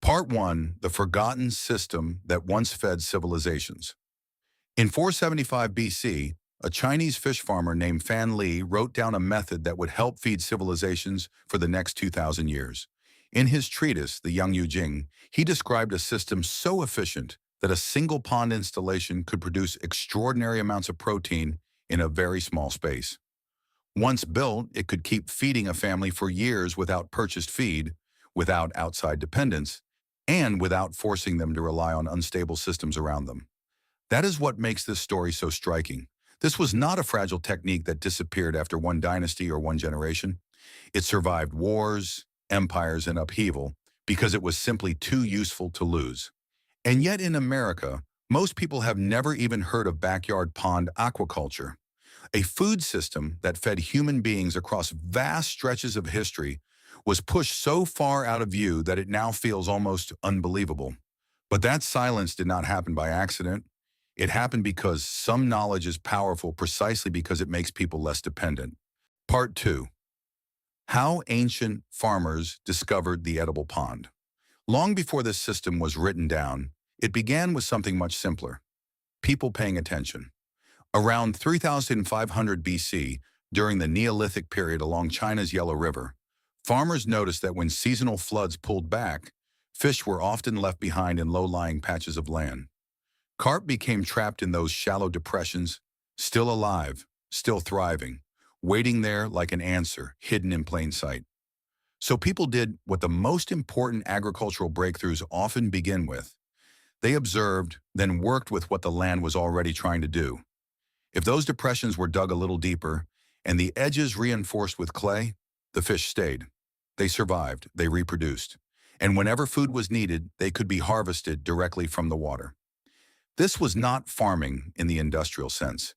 Part 1, the forgotten system that once fed civilizations. In 475 BC, a Chinese fish farmer named Fan Li wrote down a method that would help feed civilizations for the next 2,000 years. In his treatise, the Yang Yu Jing, he described a system so efficient that a single pond installation could produce extraordinary amounts of protein in a very small space. Once built, it could keep feeding a family for years without purchased feed, without outside dependence, and without forcing them to rely on unstable systems around them. That is what makes this story so striking. This was not a fragile technique that disappeared after one dynasty or one generation. It survived wars, empires, and upheaval because it was simply too useful to lose. And yet in America, most people have never even heard of backyard pond aquaculture, a food system that fed human beings across vast stretches of history was pushed so far out of view that it now feels almost unbelievable. But that silence did not happen by accident. It happened because some knowledge is powerful precisely because it makes people less dependent. Part 2. How ancient farmers discovered the edible pond. Long before this system was written down, it began with something much simpler: people paying attention. Around 3,500 BC, during the Neolithic period along China's Yellow River, farmers noticed that when seasonal floods pulled back, fish were often left behind in low-lying patches of land. Carp became trapped in those shallow depressions, still alive, still thriving, waiting there like an answer, hidden in plain sight. So people did what the most important agricultural breakthroughs often begin with. They observed, then worked with what the land was already trying to do. If those depressions were dug a little deeper and the edges reinforced with clay, the fish stayed. They survived, they reproduced, and whenever food was needed, they could be harvested directly from the water. This was not farming in the industrial sense.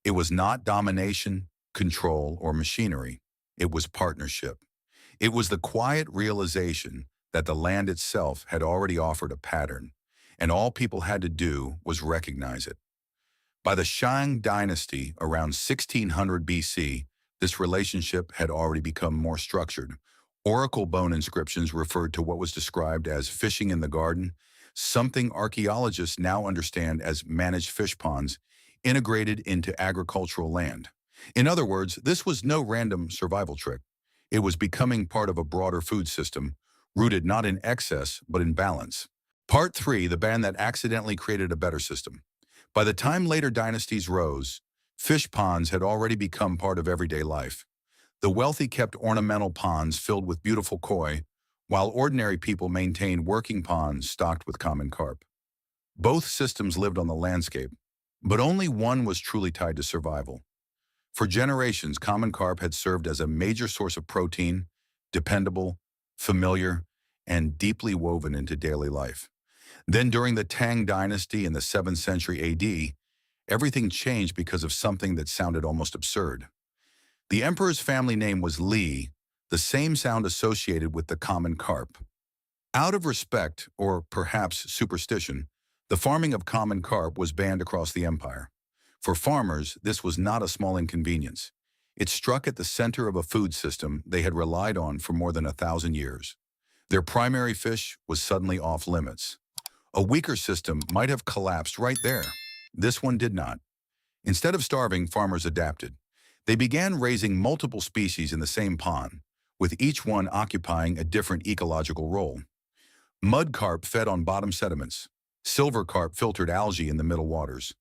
It was not domination, control, or machinery. It was partnership. It was the quiet realization that the land itself had already offered a pattern, and all people had to do was recognize it. By the Shang dynasty around 1600 BC, this relationship had already become more structured. Oracle bone inscriptions referred to what was described as fishing in the garden, something archaeologists now understand as managed fish ponds integrated into agricultural land. In other words, this was no random survival trick. It was becoming part of a broader food system, rooted not in excess, but in balance. Part 3, the band that accidentally created a better system. By the time later dynasties rose, fish ponds had already become part of everyday life. The wealthy kept ornamental ponds filled with beautiful koi, while ordinary people maintained working ponds stocked with common carp. Both systems lived on the landscape, but only one was truly tied to survival. For generations, common carp had served as a major source of protein, dependable, familiar, and deeply woven into daily life. Then during the Tang dynasty in the 7th century AD, everything changed because of something that sounded almost absurd. The emperor's family name was Li, the same sound associated with the common carp. Out of respect, or perhaps superstition, the farming of common carp was banned across the empire. For farmers, this was not a small inconvenience. It struck at the center of a food system they had relied on for more than 1,000 years. Their primary fish was suddenly off limits. A weaker system might have collapsed right there. This one did not. Instead of starving, farmers adapted. They began raising multiple species in the same pond, with each one occupying a different ecological role. Mud carp fed on bottom sediments. Silver carp filtered algae in the middle waters.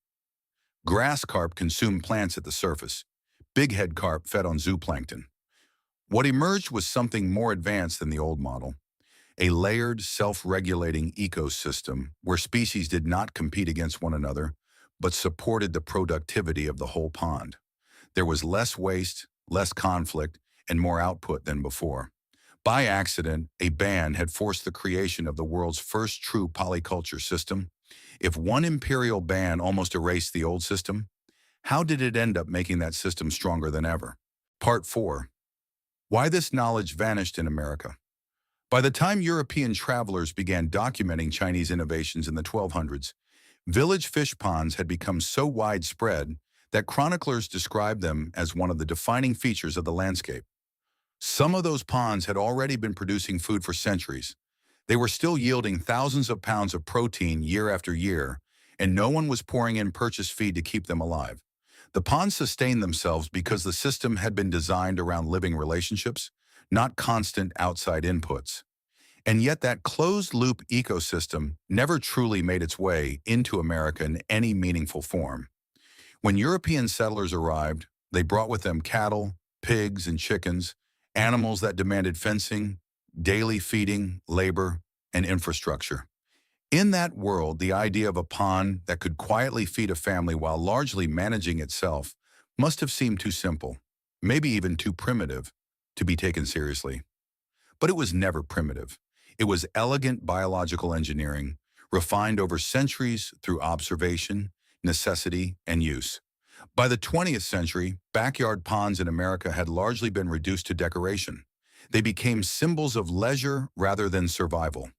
Grass carp consumed plants at the surface. Bighead carp fed on zooplankton. What emerged was something more advanced than the old model. A layered, self-regulating ecosystem where species did not compete against one another, but supported the productivity of the whole pond. There was less waste, less conflict, and more output than before. By accident, a ban had forced the creation of the world's first true polyculture system. If one imperial ban almost erased the old system, how did it end up making that system stronger than ever? Part 4. Why this knowledge vanished in America. By the time European travelers began documenting Chinese innovations in the 1200s, village fish ponds had become so widespread that chroniclers described them as one of the defining features of the landscape. Some of those ponds had already been producing food for centuries. They were still yielding thousands of pounds of protein year after year, and no one was pouring in purchased feed to keep them alive. The ponds sustained themselves because the system had been designed around living relationships, not constant outside inputs. And yet that closed-loop ecosystem never truly made its way into America in any meaningful form. When European settlers arrived, they brought with them cattle, pigs, and chickens, animals that demanded fencing, daily feeding, labor, and infrastructure. In that world, the idea of a pond that could quietly feed a family while largely managing itself must have seemed too simple, maybe even too primitive, to be taken seriously. But it was never primitive. It was elegant biological engineering, refined over centuries through observation, necessity, and use. By the 20th century, backyard ponds in America had largely been reduced to decoration. They became symbols of leisure rather than survival.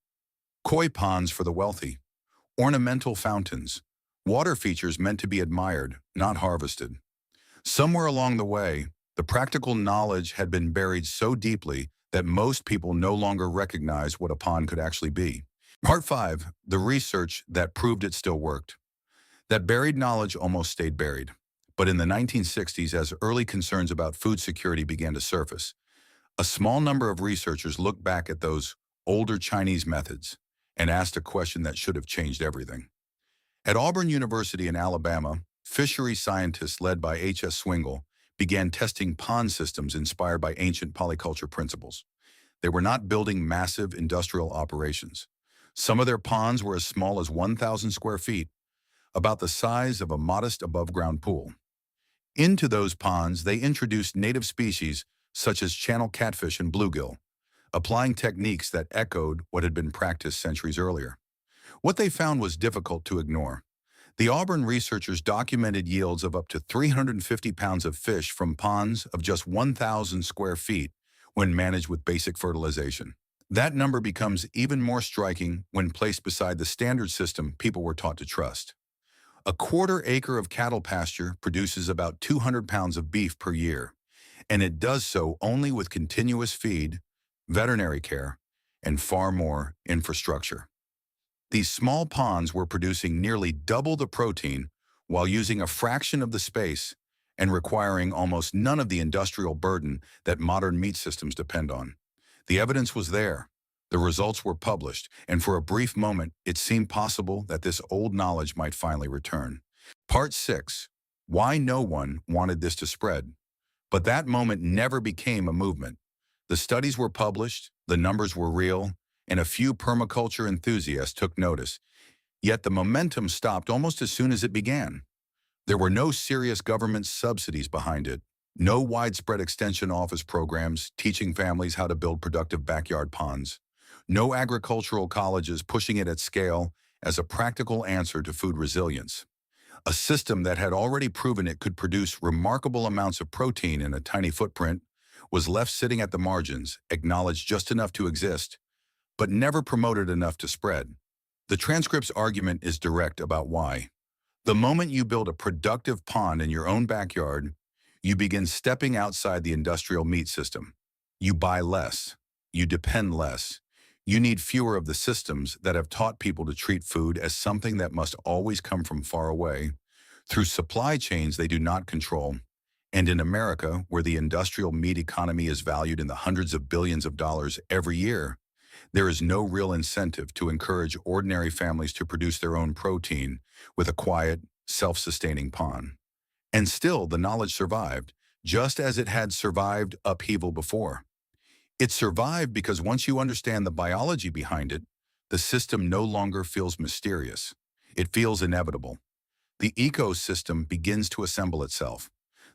Koi ponds for the wealthy, ornamental fountains, water features meant to be admired, not harvested. Somewhere along the way, the practical knowledge had been buried so deeply that most people no longer recognize what a pond could actually be. Part 5, the research that proved it still worked. That buried knowledge almost stayed buried. But in the 1960s, as early concerns about food security began to surface, a small number of researchers looked back at those older Chinese methods and asked a question that should have changed everything. At Auburn University in Alabama, fishery scientists led by H.S. Swingle began testing pond systems inspired by ancient polyculture principles. They were not building massive industrial operations. Some of their ponds were as small as 1,000 square feet, about the size of a modest above-ground pool. Into those ponds, they introduced native species such as channel catfish and bluegill, applying techniques that echoed what had been practiced centuries earlier. What they found was difficult to ignore. The Auburn researchers documented yields of up to 350 pounds of fish from ponds of just 1,000 square feet when managed with basic fertilization. That number becomes even more striking when placed beside the standard system people were taught to trust. A quarter acre of cattle pasture produces about 200 pounds of beef per year, and it does so only with continuous feed, veterinary care, and far more infrastructure. These small ponds were producing nearly double the protein while using a fraction of the space and requiring almost none of the industrial burden that modern meat systems depend on. The evidence was there. The results were published, and for a brief moment, it seemed possible that this old knowledge might finally return. Part 6. Why no one wanted this to spread. But that moment never became a movement. The studies were published, the numbers were real, and a few permaculture enthusiasts took notice. Yet the momentum stopped almost as soon as it began. There were no serious government subsidies behind it, no widespread extension office programs teaching families how to build productive backyard ponds, no agricultural colleges pushing it at scale as a practical answer to food resilience. A system that had already proven it could produce remarkable amounts of protein in a tiny footprint was left sitting at the margins, acknowledged just enough to exist, but never promoted enough to spread. The transcript's argument is direct about why. The moment you build a productive pond in your own backyard, you begin stepping outside the industrial meat system. You buy less. You depend less. You need fewer of the systems that have taught people to treat food as something that must always come from far away, through supply chains they do not control. And in America, where the industrial meat economy is valued in the hundreds of billions of dollars every year, there is no real incentive to encourage ordinary families to produce their own protein with a quiet, self-sustaining pond. And still, the knowledge survived, just as it had survived upheaval before. It survived because once you understand the biology behind it, the system no longer feels mysterious. It feels inevitable. The ecosystem begins to assemble itself.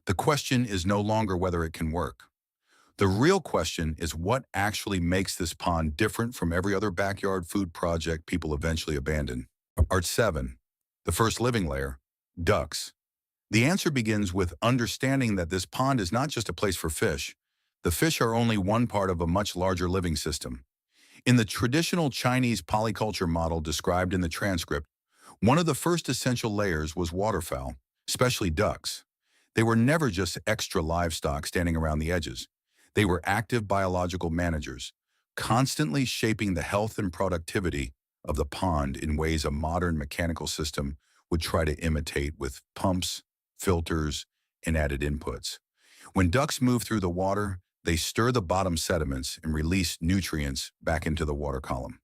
The question is no longer whether it can work. The real question is what actually makes this pond different from every other backyard food project people eventually abandon. Part 7. The first living layer, ducks. The answer begins with understanding that this pond is not just a place for fish. The fish are only one part of a much larger living system. In the traditional Chinese polyculture model described in the transcript, one of the first essential layers was waterfowl, especially ducks. They were never just extra livestock standing around the edges. They were active biological managers, constantly shaping the health and productivity of the pond in ways a modern mechanical system would try to imitate with pumps, filters, and added inputs. When ducks move through the water, they stir the bottom sediments and release nutrients back into the water column.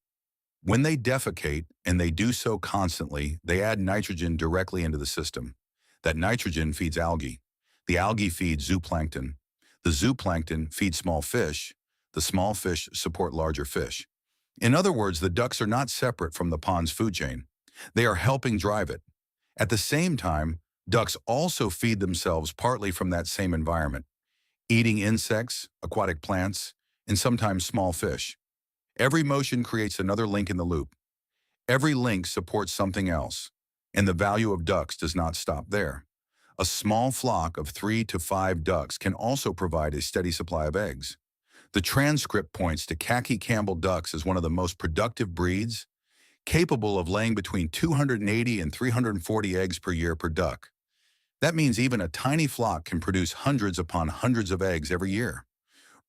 When they defecate, and they do so constantly, they add nitrogen directly into the system. That nitrogen feeds algae. The algae feeds zooplankton. The zooplankton feeds small fish. The small fish support larger fish. In other words, the ducks are not separate from the pond's food chain. They are helping drive it. At the same time, ducks also feed themselves partly from that same environment, eating insects, aquatic plants, and sometimes small fish. Every motion creates another link in the loop. Every link supports something else, and the value of ducks does not stop there. A small flock of 3 to 5 ducks can also provide a steady supply of eggs. The transcript points to khaki Campbell ducks as one of the most productive breeds, capable of laying between 280 and 340 eggs per year per duck. That means even a tiny flock can produce hundreds upon hundreds of eggs every year.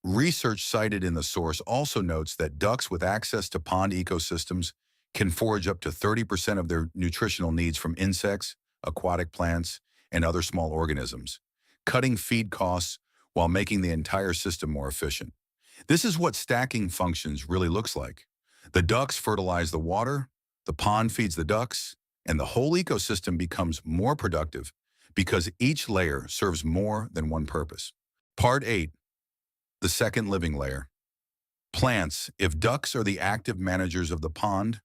Research cited in the source also notes that ducks with access to pond ecosystems can forage up to 30% of their nutritional needs from insects, aquatic plants, and other small organisms, cutting feed costs while making the entire system more efficient. This is what stacking functions really looks like. The ducks fertilize the water, the pond feeds the ducks, and the whole ecosystem becomes more productive because each layer serves more than one purpose. Part 8. The second living layer. Plants. If ducks are the active managers of the pond,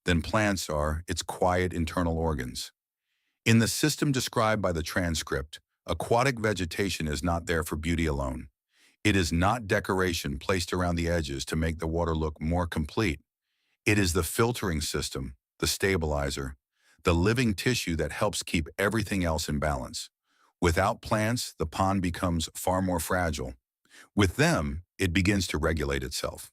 then plants are its quiet internal organs. In the system described by the transcript, aquatic vegetation is not there for beauty alone. It is not decoration placed around the edges to make the water look more complete. It is the filtering system, the stabilizer, the living tissue that helps keep everything else in balance. Without plants, the pond becomes far more fragile. With them, it begins to regulate itself.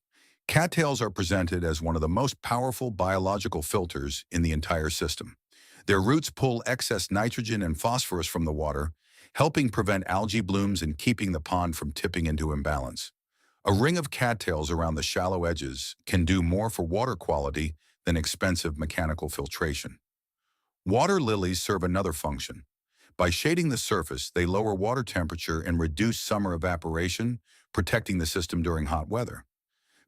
Cattails are presented as one of the most powerful biological filters in the entire system. Their roots pull excess nitrogen and phosphorus from the water, helping prevent algae blooms and keeping the pond from tipping into imbalance. A ring of cattails around the shallow edges can do more for water quality than expensive mechanical filtration. Water lilies serve another function. By shading the surface, they lower water temperature and reduce summer evaporation, protecting the system during hot weather.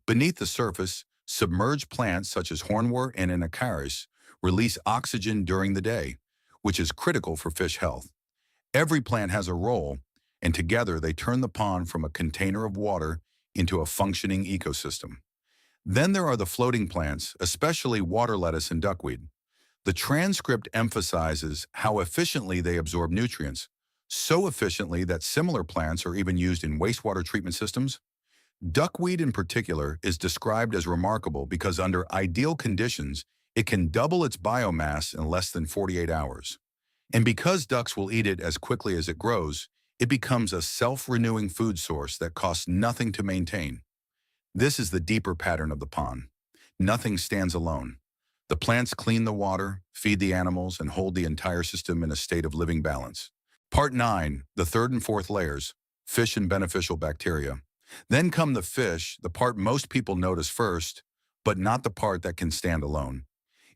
Beneath the surface, submerged plants such as hornwort and anacaris release oxygen during the day, which is critical for fish health. Every plant has a role, and together they turn the pond from a container of water into a functioning ecosystem. Then there are the floating plants, especially water lettuce and duckweed. The transcript emphasizes how efficiently they absorb nutrients, so efficiently that similar plants are even used in wastewater treatment systems. Duckweed in particular is described as remarkable because under ideal conditions, it can double its biomass in less than 48 hours. And because ducks will eat it as quickly as it grows, it becomes a self-renewing food source that costs nothing to maintain. This is the deeper pattern of the pond. Nothing stands alone. The plants clean the water, feed the animals, and hold the entire system in a state of living balance. Part 9, the third and fourth layers, fish and beneficial bacteria. Then come the fish, the part most people notice first, but not the part that can stand alone.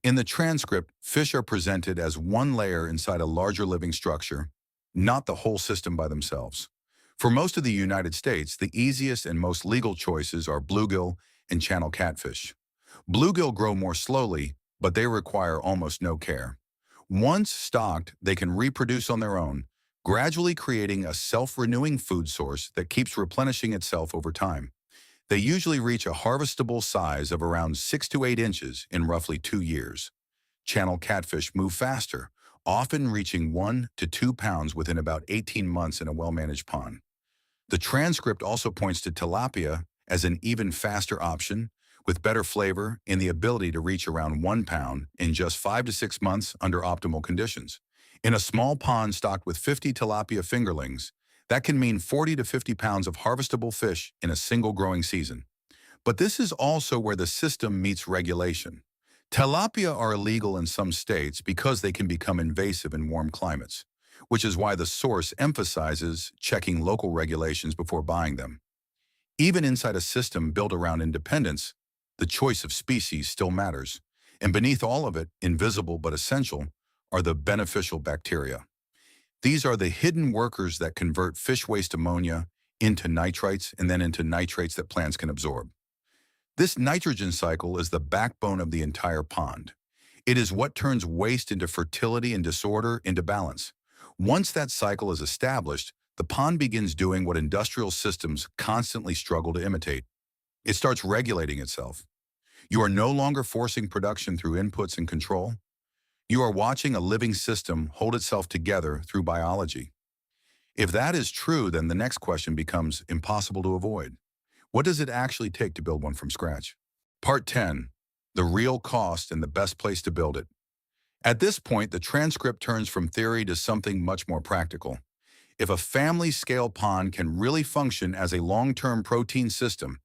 In the transcript, fish are presented as one layer inside a larger living structure, not the whole system by themselves. For most of the United States, the easiest and most legal choices are bluegill and channel catfish. Bluegill grow more slowly, but they require almost no care. Once stocked, they can reproduce on their own, gradually creating a self-renewing food source that keeps replenishing itself over time. They usually reach a harvestable size of around 6 to 8 inches in roughly 2 years. Channel catfish move faster, often reaching 1 to 2 pounds within about 18 months in a well-managed pond. The transcript also points to tilapia as an even faster option, with better flavor and the ability to reach around 1 pound in just 5 to 6 months under optimal conditions. In a small pond stocked with 50 tilapia fingerlings, that can mean 40 to 50 pounds of harvestable fish in a single growing season. But this is also where the system meets regulation. Tilapia are illegal in some states because they can become invasive in warm climates, which is why the source emphasizes checking local regulations before buying them. Even inside a system built around independence, the choice of species still matters. And beneath all of it, invisible but essential, are the beneficial bacteria. These are the hidden workers that convert fish waste ammonia into nitrites and then into nitrates that plants can absorb. This nitrogen cycle is the backbone of the entire pond. It is what turns waste into fertility and disorder into balance. Once that cycle is established, the pond begins doing what industrial systems constantly struggle to imitate. It starts regulating itself. You are no longer forcing production through inputs and control. You are watching a living system hold itself together through biology. If that is true, then the next question becomes impossible to avoid. What does it actually take to build one from scratch? Part 10. The real cost and the best place to build it. At this point, the transcript turns from theory to something much more practical. If a family-scale pond can really function as a long-term protein system,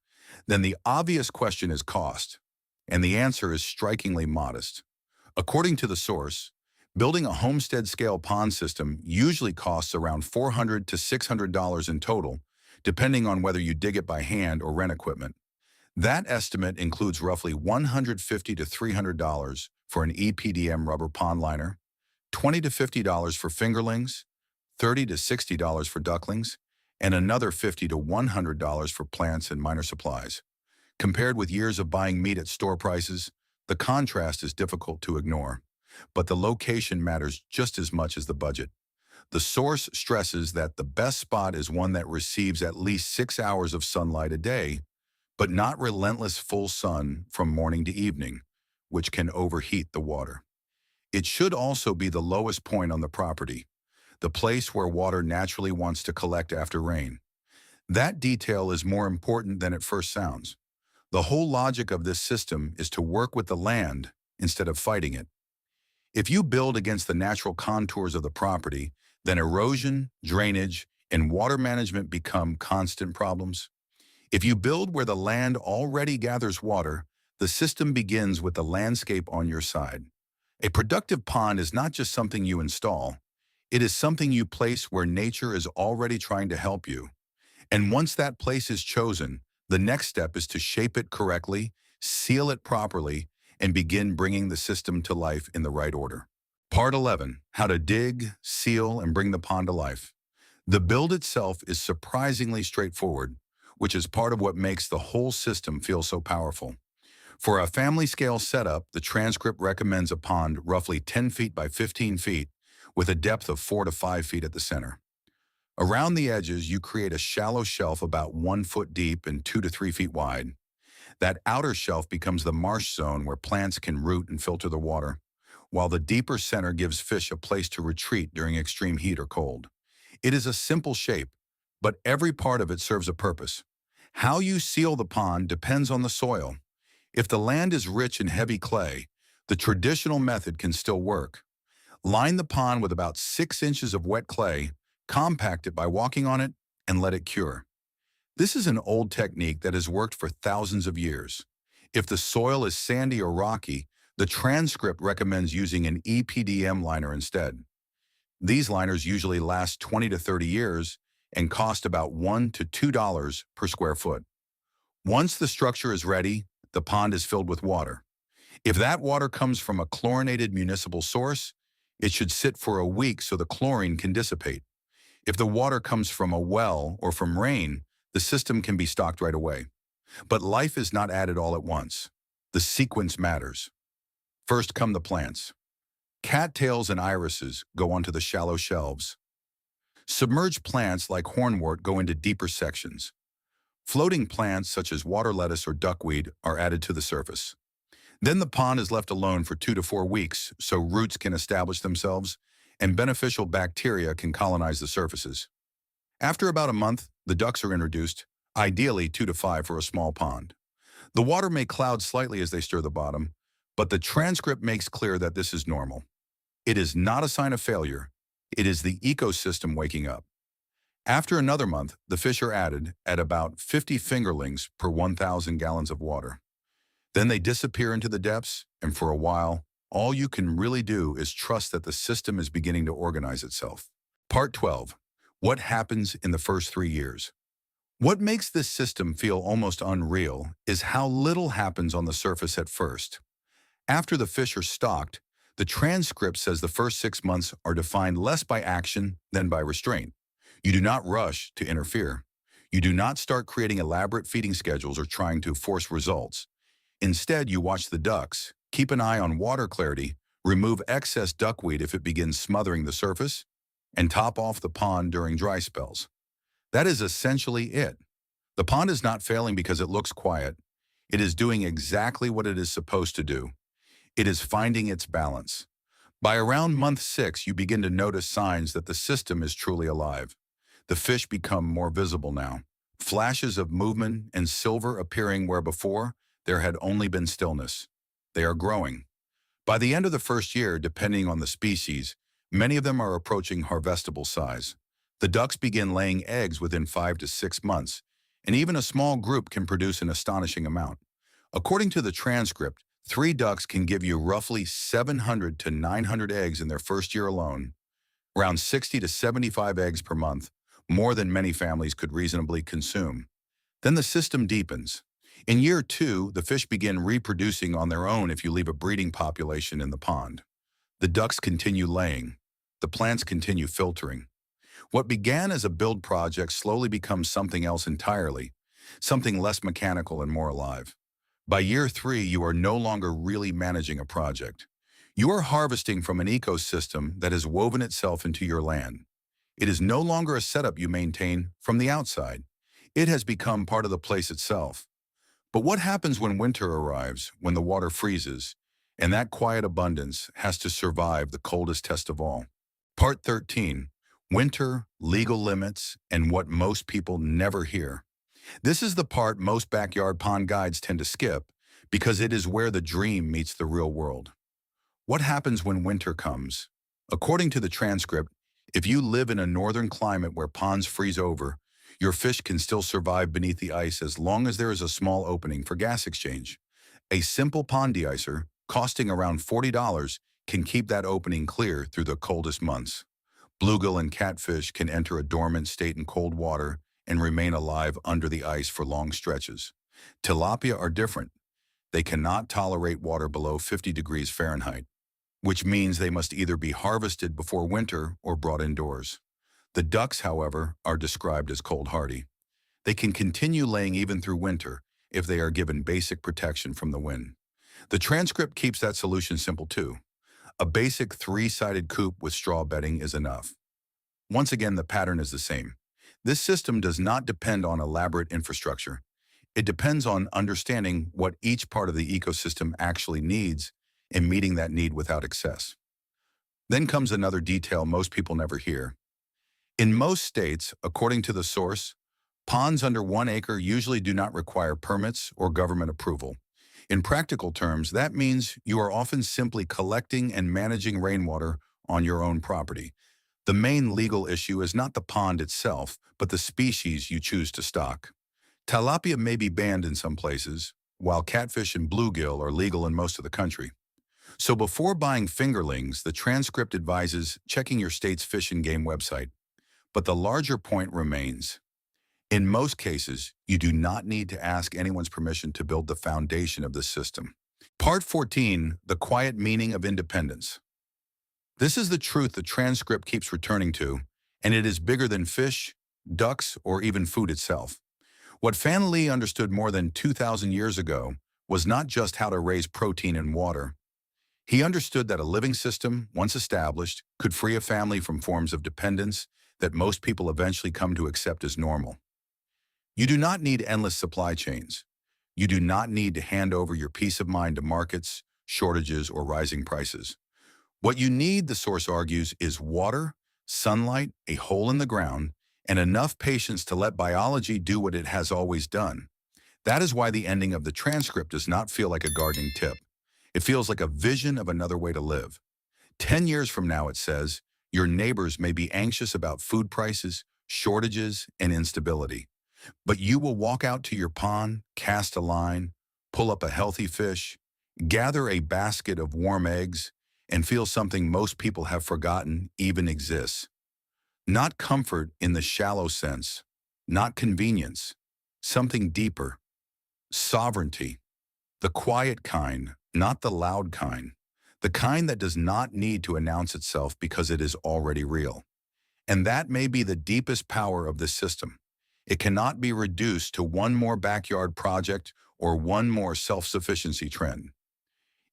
then the obvious question is cost, and the answer is strikingly modest. According to the source, building a homestead-scale pond system usually costs around $400 to $600 in total, depending on whether you dig it by hand or rent equipment. That estimate includes roughly $150 to $300 for an EPDM rubber pond liner, $20 to $50 for fingerlings, $30 to $60 for ducklings, and another $50 to $100 for plants and minor supplies. Compared with years of buying meat at store prices, the contrast is difficult to ignore. But the location matters just as much as the budget. The source stresses that the best spot is one that receives at least 6 hours of sunlight a day, but not relentless full sun from morning to evening, which can overheat the water. It should also be the lowest point on the property, the place where water naturally wants to collect after rain. That detail is more important than it first sounds. The whole logic of this system is to work with the land instead of fighting it. If you build against the natural contours of the property, then erosion, drainage, and water management become constant problems. If you build where the land already gathers water, the system begins with the landscape on your side. A productive pond is not just something you install. It is something you place where nature is already trying to help you. And once that place is chosen, the next step is to shape it correctly, seal it properly, and begin bringing the system to life in the right order. Part 11. How to dig, seal, and bring the pond to life. The build itself is surprisingly straightforward, which is part of what makes the whole system feel so powerful. For a family-scale setup, the transcript recommends a pond roughly 10 feet by 15 feet with a depth of 4 to 5 feet at the center. Around the edges, you create a shallow shelf about 1 foot deep and 2 to 3 feet wide. That outer shelf becomes the marsh zone where plants can root and filter the water, while the deeper center gives fish a place to retreat during extreme heat or cold. It is a simple shape, but every part of it serves a purpose. How you seal the pond depends on the soil. If the land is rich in heavy clay, the traditional method can still work. Line the pond with about 6 inches of wet clay, compact it by walking on it, and let it cure. This is an old technique that has worked for thousands of years. If the soil is sandy or rocky, the transcript recommends using an EPDM liner instead. These liners usually last 20 to 30 years and cost about $1 to $2 per square foot. Once the structure is ready, the pond is filled with water. If that water comes from a chlorinated municipal source, it should sit for a week so the chlorine can dissipate. If the water comes from a well or from rain, the system can be stocked right away. But life is not added all at once. The sequence matters. First come the plants. Cattails and irises go onto the shallow shelves. Submerged plants like hornwort go into deeper sections. Floating plants such as water lettuce or duckweed are added to the surface. Then the pond is left alone for 2 to 4 weeks so roots can establish themselves and beneficial bacteria can colonize the surfaces. After about a month, the ducks are introduced, ideally 2 to 5 for a small pond. The water may cloud slightly as they stir the bottom, but the transcript makes clear that this is normal. It is not a sign of failure. It is the ecosystem waking up. After another month, the fish are added at about 50 fingerlings per 1,000 gallons of water. Then they disappear into the depths, and for a while, all you can really do is trust that the system is beginning to organize itself. Part 12. What happens in the first 3 years? What makes this system feel almost unreal is how little happens on the surface at first. After the fish are stocked, the transcript says the first 6 months are defined less by action than by restraint. You do not rush to interfere. You do not start creating elaborate feeding schedules or trying to force results. Instead, you watch the ducks, keep an eye on water clarity, remove excess duckweed if it begins smothering the surface, and top off the pond during dry spells. That is essentially it. The pond is not failing because it looks quiet. It is doing exactly what it is supposed to do. It is finding its balance. By around month 6, you begin to notice signs that the system is truly alive. The fish become more visible now. Flashes of movement and silver appearing where before there had only been stillness. They are growing. By the end of the first year, depending on the species, many of them are approaching harvestable size. The ducks begin laying eggs within 5 to 6 months, and even a small group can produce an astonishing amount. According to the transcript, 3 ducks can give you roughly 700 to 900 eggs in their first year alone, around 60 to 75 eggs per month, more than many families could reasonably consume. Then the system deepens. In year 2, the fish begin reproducing on their own if you leave a breeding population in the pond. The ducks continue laying. The plants continue filtering. What began as a build project slowly becomes something else entirely, something less mechanical and more alive. By year 3, you are no longer really managing a project. You are harvesting from an ecosystem that has woven itself into your land. It is no longer a setup you maintain from the outside. It has become part of the place itself. But what happens when winter arrives, when the water freezes, and that quiet abundance has to survive the coldest test of all? Part 13, Winter, Legal Limits, and What Most People Never Hear. This is the part most backyard pond guides tend to skip because it is where the dream meets the real world. What happens when winter comes? According to the transcript, if you live in a northern climate where ponds freeze over, your fish can still survive beneath the ice as long as there is a small opening for gas exchange. A simple pond de-icer, costing around $40, can keep that opening clear through the coldest months. Bluegill and catfish can enter a dormant state in cold water and remain alive under the ice for long stretches. Tilapia are different. They cannot tolerate water below 50 degrees Fahrenheit, which means they must either be harvested before winter or brought indoors. The ducks, however, are described as cold hardy. They can continue laying even through winter if they are given basic protection from the wind. The transcript keeps that solution simple too. A basic 3-sided coop with straw bedding is enough. Once again, the pattern is the same. This system does not depend on elaborate infrastructure. It depends on understanding what each part of the ecosystem actually needs and meeting that need without excess. Then comes another detail most people never hear. In most states, according to the source, ponds under 1 acre usually do not require permits or government approval. In practical terms, that means you are often simply collecting and managing rainwater on your own property. The main legal issue is not the pond itself, but the species you choose to stock. Tilapia may be banned in some places, while catfish and bluegill are legal in most of the country. So before buying fingerlings, the transcript advises checking your state's fish and game website. But the larger point remains. In most cases, you do not need to ask anyone's permission to build the foundation of this system. Part 14, The Quiet Meaning of Independence. This is the truth the transcript keeps returning to, and it is bigger than fish, ducks, or even food itself. What Fan Li understood more than 2,000 years ago was not just how to raise protein in water. He understood that a living system, once established, could free a family from forms of dependence that most people eventually come to accept as normal. You do not need endless supply chains. You do not need to hand over your peace of mind to markets, shortages, or rising prices. What you need, the source argues, is water, sunlight, a hole in the ground, and enough patience to let biology do what it has always done. That is why the ending of the transcript does not feel like a gardening tip. It feels like a vision of another way to live. 10 years from now, it says, your neighbors may be anxious about food prices, shortages, and instability. But you will walk out to your pond, cast a line, pull up a healthy fish, gather a basket of warm eggs, and feel something most people have forgotten even exists. Not comfort in the shallow sense, not convenience, something deeper, sovereignty, the quiet kind, not the loud kind, the kind that does not need to announce itself because it is already real. And that may be the deepest power of this system. It cannot be reduced to one more backyard project or one more self-sufficiency trend.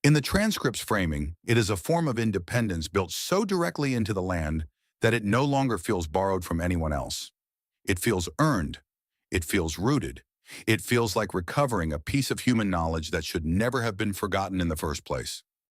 In the transcript's framing, it is a form of independence built so directly into the land that it no longer feels borrowed from anyone else. It feels earned. It feels rooted. It feels like recovering a piece of human knowledge that should never have been forgotten in the first place.